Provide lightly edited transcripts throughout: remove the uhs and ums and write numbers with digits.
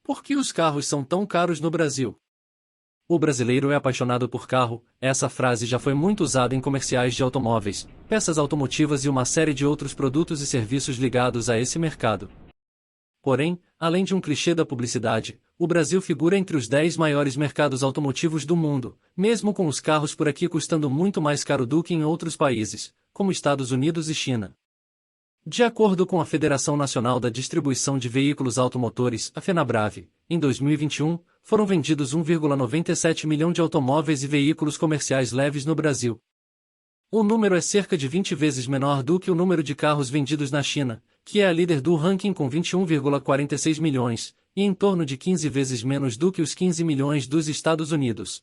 Por que os carros são tão caros no Brasil? O brasileiro é apaixonado por carro. Essa frase já foi muito usada em comerciais de automóveis, peças automotivas e uma série de outros produtos e serviços ligados a esse mercado. Porém, além de um clichê da publicidade, o Brasil figura entre os 10 maiores mercados automotivos do mundo, mesmo com os carros por aqui custando muito mais caro do que em outros países, como Estados Unidos e China. De acordo com a Federação Nacional da Distribuição de Veículos Automotores, a FenaBrave, em 2021, foram vendidos 1,97 milhão de automóveis e veículos comerciais leves no Brasil. O número é cerca de 20 vezes menor do que o número de carros vendidos na China, que é a líder do ranking com 21,46 milhões, e em torno de 15 vezes menos do que os 15 milhões dos Estados Unidos.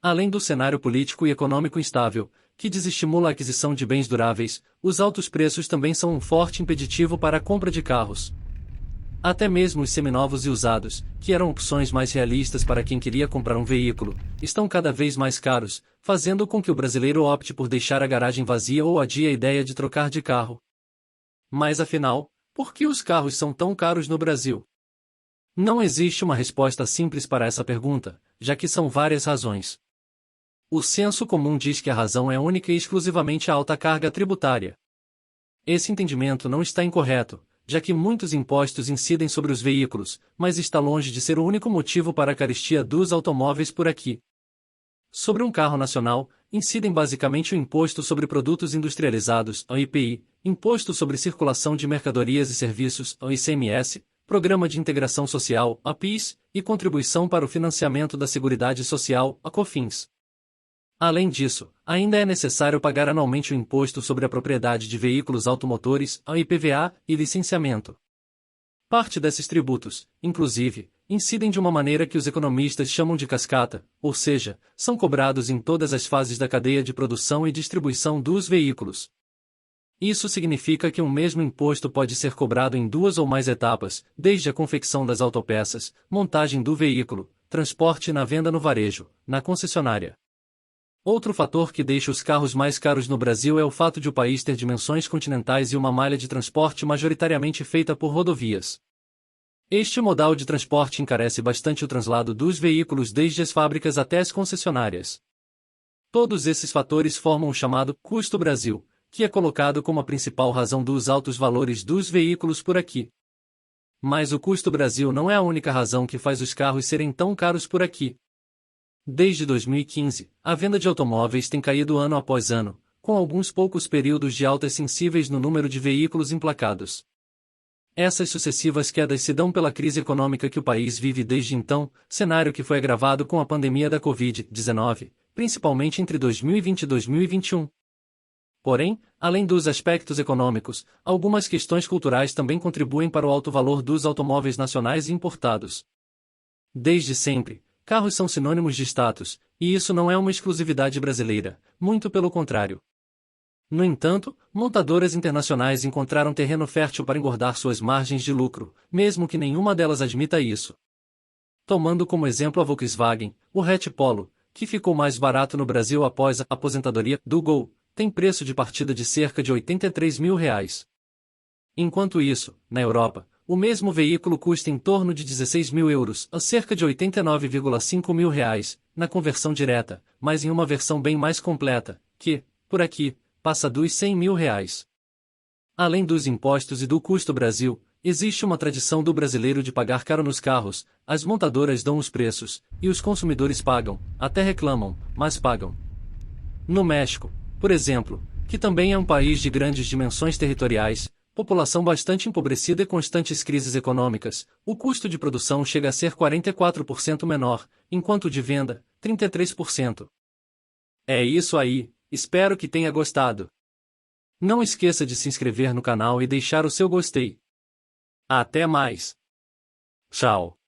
Além do cenário político e econômico instável, que desestimula a aquisição de bens duráveis, os altos preços também são um forte impeditivo para a compra de carros. Até mesmo os seminovos e usados, que eram opções mais realistas para quem queria comprar um veículo, estão cada vez mais caros, fazendo com que o brasileiro opte por deixar a garagem vazia ou adie a ideia de trocar de carro. Mas afinal, por que os carros são tão caros no Brasil? Não existe uma resposta simples para essa pergunta, já que são várias razões. O senso comum diz que a razão é única e exclusivamente a alta carga tributária. Esse entendimento não está incorreto, já que muitos impostos incidem sobre os veículos, mas está longe de ser o único motivo para a carestia dos automóveis por aqui. Sobre um carro nacional, incidem basicamente o Imposto sobre Produtos Industrializados, o IPI, Imposto sobre Circulação de Mercadorias e Serviços, o ICMS, Programa de Integração Social, a PIS, e Contribuição para o Financiamento da Seguridade Social, a COFINS. Além disso, ainda é necessário pagar anualmente o Imposto sobre a Propriedade de Veículos Automotores, o IPVA, e licenciamento. Parte desses tributos, inclusive, incidem de uma maneira que os economistas chamam de cascata, ou seja, são cobrados em todas as fases da cadeia de produção e distribuição dos veículos. Isso significa que um mesmo imposto pode ser cobrado em duas ou mais etapas, desde a confecção das autopeças, montagem do veículo, transporte e na venda no varejo, na concessionária. Outro fator que deixa os carros mais caros no Brasil é o fato de o país ter dimensões continentais e uma malha de transporte majoritariamente feita por rodovias. Este modal de transporte encarece bastante o translado dos veículos desde as fábricas até as concessionárias. Todos esses fatores formam o chamado custo Brasil, que é colocado como a principal razão dos altos valores dos veículos por aqui. Mas o custo Brasil não é a única razão que faz os carros serem tão caros por aqui. Desde 2015, a venda de automóveis tem caído ano após ano, com alguns poucos períodos de altas sensíveis no número de veículos emplacados. Essas sucessivas quedas se dão pela crise econômica que o país vive desde então, cenário que foi agravado com a pandemia da Covid-19, principalmente entre 2020 e 2021. Porém, além dos aspectos econômicos, algumas questões culturais também contribuem para o alto valor dos automóveis nacionais e importados. Desde sempre, carros são sinônimos de status, e isso não é uma exclusividade brasileira, muito pelo contrário. No entanto, montadoras internacionais encontraram terreno fértil para engordar suas margens de lucro, mesmo que nenhuma delas admita isso. Tomando como exemplo a Volkswagen, o hatch Polo, que ficou mais barato no Brasil após a aposentadoria do Gol, tem preço de partida de cerca de R$ 83 mil. Enquanto isso, na Europa, o mesmo veículo custa em torno de 16 mil euros, a cerca de R$ 89,5 mil, na conversão direta, mas em uma versão bem mais completa, que, por aqui, passa dos 100 mil. Além dos impostos e do custo Brasil, existe uma tradição do brasileiro de pagar caro nos carros, as montadoras dão os preços, e os consumidores pagam, até reclamam, mas pagam. No México, por exemplo, que também é um país de grandes dimensões territoriais, população bastante empobrecida e constantes crises econômicas, o custo de produção chega a ser 44% menor, enquanto o de venda, 33%. É isso aí, espero que tenha gostado. Não esqueça de se inscrever no canal e deixar o seu gostei. Até mais. Tchau.